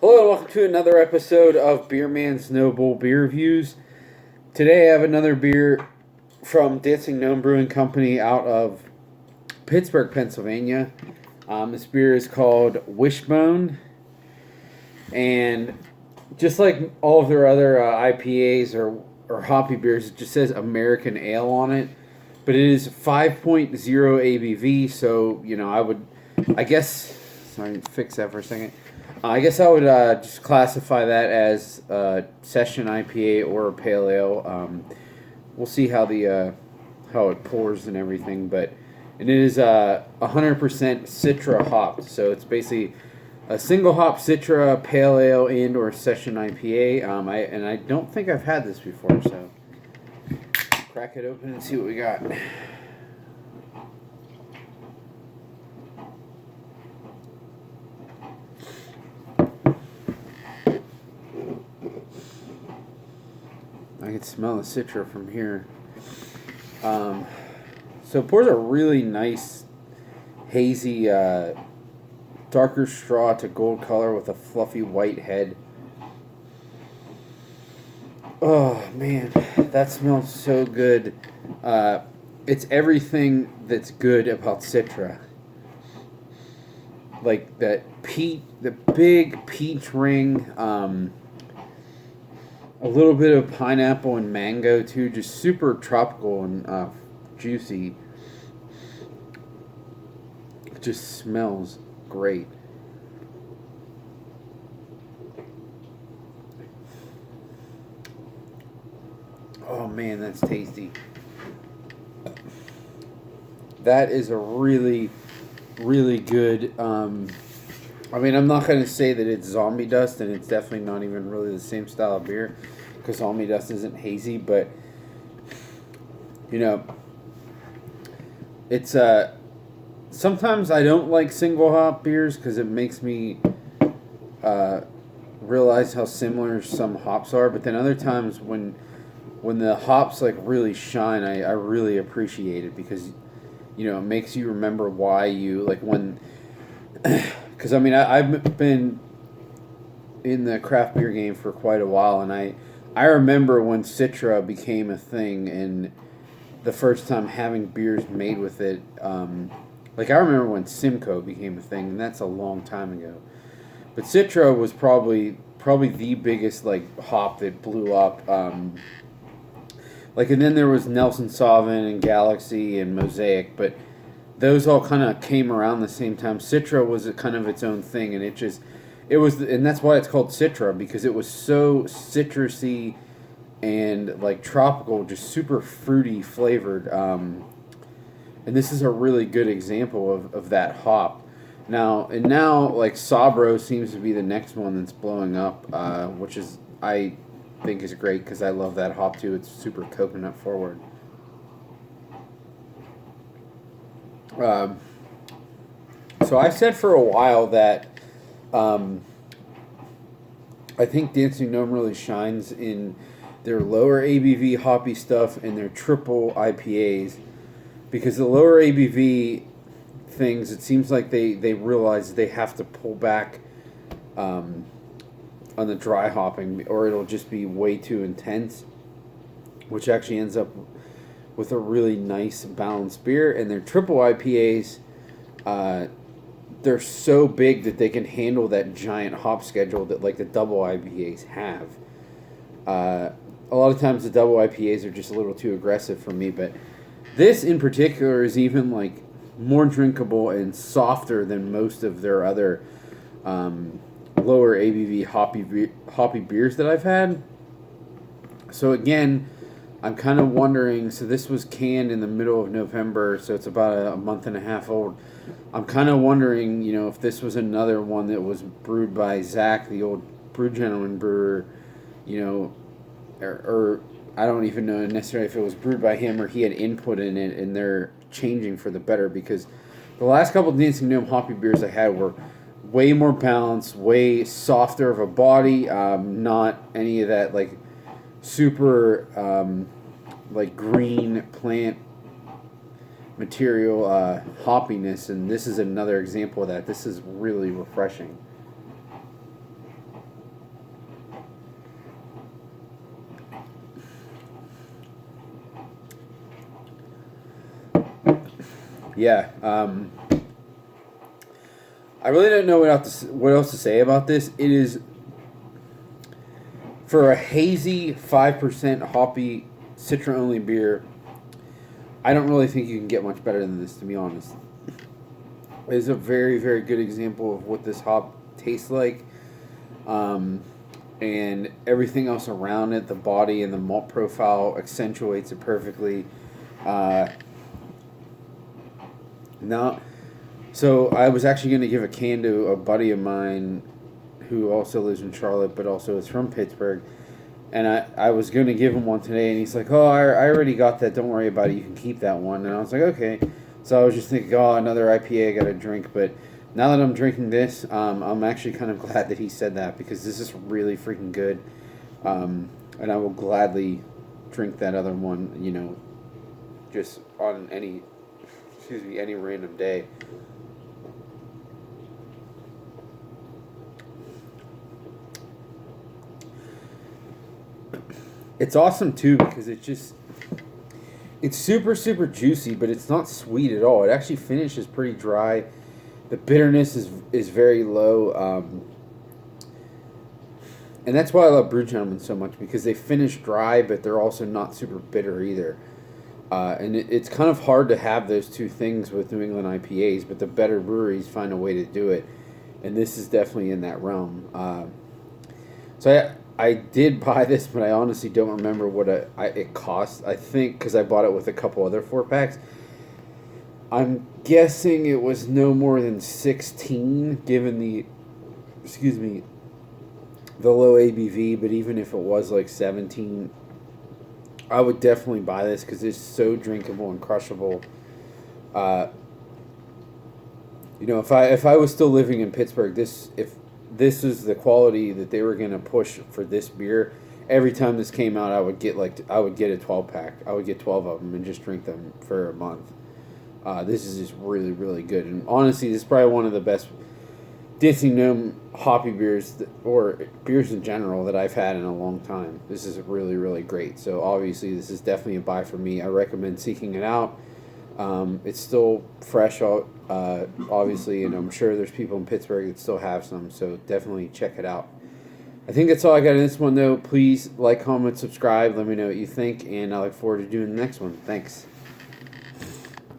Hello and welcome to another episode of Beer Man's Noble Beer Reviews. Today I have another beer from Dancing Gnome Brewing Company out of Pittsburgh, Pennsylvania. This beer is called Wishbone, and just like all of their other IPAs or hoppy beers, it just says American Ale on it. But it is 5.0 ABV, so, I guess, sorry, fix that for a second. I guess I would just classify that as a session IPA or a pale ale. We'll see how how it pours and everything, but it is 100% Citra hopped, so it's basically a single hop Citra pale ale and or session IPA. I don't think I've had this before, so crack it open and see what we got. I can smell the Citra from here. So it pours a really nice, hazy, darker straw to gold color with a fluffy white head. Oh, man, that smells so good. It's everything that's good about Citra. Like the big peach ring, a little bit of pineapple and mango too, just super tropical and juicy. It just smells great. Oh man, that's tasty. That is a really, really good. I'm not going to say that it's zombie dust, and it's definitely not even really the same style of beer, because zombie dust isn't hazy, but, it's, sometimes I don't like single hop beers, because it makes me, realize how similar some hops are, but then other times when the hops, like, really shine, I really appreciate it, because, it makes you remember why you, like, when... Because, I've been in the craft beer game for quite a while, and I remember when Citra became a thing, and the first time having beers made with it. I remember when Simcoe became a thing, and that's a long time ago. But Citra was probably the biggest, hop that blew up. And then there was Nelson Sauvin and Galaxy and Mosaic, but those all kind of came around the same time. Citra was kind of its own thing, and and that's why it's called Citra, because it was so citrusy and tropical, just super fruity flavored. And this is a really good example of that hop. Now Sabro seems to be the next one that's blowing up, which is I think is great because I love that hop too. It's super coconut forward. So I've said for a while that I think Dancing Gnome really shines in their lower ABV hoppy stuff and their triple IPAs, because the lower ABV things, it seems like they realize they have to pull back on the dry hopping, or it'll just be way too intense, which actually ends up with a really nice balanced beer. And their triple IPAs, they're so big that they can handle that giant hop schedule that the double IPAs have. A lot of times the double IPAs are just a little too aggressive for me, but this in particular is even more drinkable and softer than most of their other lower ABV hoppy beers that I've had. So again, I'm kind of wondering, so this was canned in the middle of November, so it's about a month and a half old. I'm kind of wondering, if this was another one that was brewed by Zach, the old Brew Gentleman brewer, or I don't even know necessarily if it was brewed by him or he had input in it, and they're changing for the better, because the last couple of Dancing Gnome hoppy beers I had were way more balanced, way softer of a body, not any of that, super green plant material hoppiness, and this is another example of that. This is really refreshing. Yeah. I really don't know what else to say about this. It is for a hazy 5% hoppy Citra only beer. I don't really think you can get much better than this, to be honest. It is a very, very good example of what this hop tastes like. And everything else around it, the body and the malt profile accentuates it perfectly. Now, so I was actually going to give a can to a buddy of mine who also lives in Charlotte, but also is from Pittsburgh. And I was going to give him one today, and he's like, oh, I already got that. Don't worry about it. You can keep that one. And I was like, okay. So I was just thinking, oh, another IPA I got to drink. But now that I'm drinking this, I'm actually kind of glad that he said that, because this is really freaking good. And I will gladly drink that other one, you know, just on any random day. It's awesome too, because it's super, super juicy, but it's not sweet at all. It actually finishes pretty dry. The bitterness is very low, and that's why I love Brew Gentlemen so much, because they finish dry, but they're also not super bitter either. And it's kind of hard to have those two things with New England IPAs, but the better breweries find a way to do it, and this is definitely in that realm. So I did buy this, but I honestly don't remember what it cost. I think because I bought it with a couple other 4-packs. I'm guessing it was no more than 16, given the low ABV. But even if it was like 17, I would definitely buy this because it's so drinkable and crushable. You know, if I was still living in Pittsburgh, if this is the quality that they were going to push for this beer, every time this came out, I would get a 12-pack. I would get 12 of them and just drink them for a month. This is just really, really good. And honestly, this is probably one of the best Dancing Gnome hoppy beers, or beers in general, that I've had in a long time. This is really, really great. So obviously, this is definitely a buy for me. I recommend seeking it out. It's still fresh, obviously, and I'm sure there's people in Pittsburgh that still have some, so definitely check it out. I think that's all I got in this one, though. Please like, comment, subscribe. Let me know what you think, and I look forward to doing the next one. Thanks.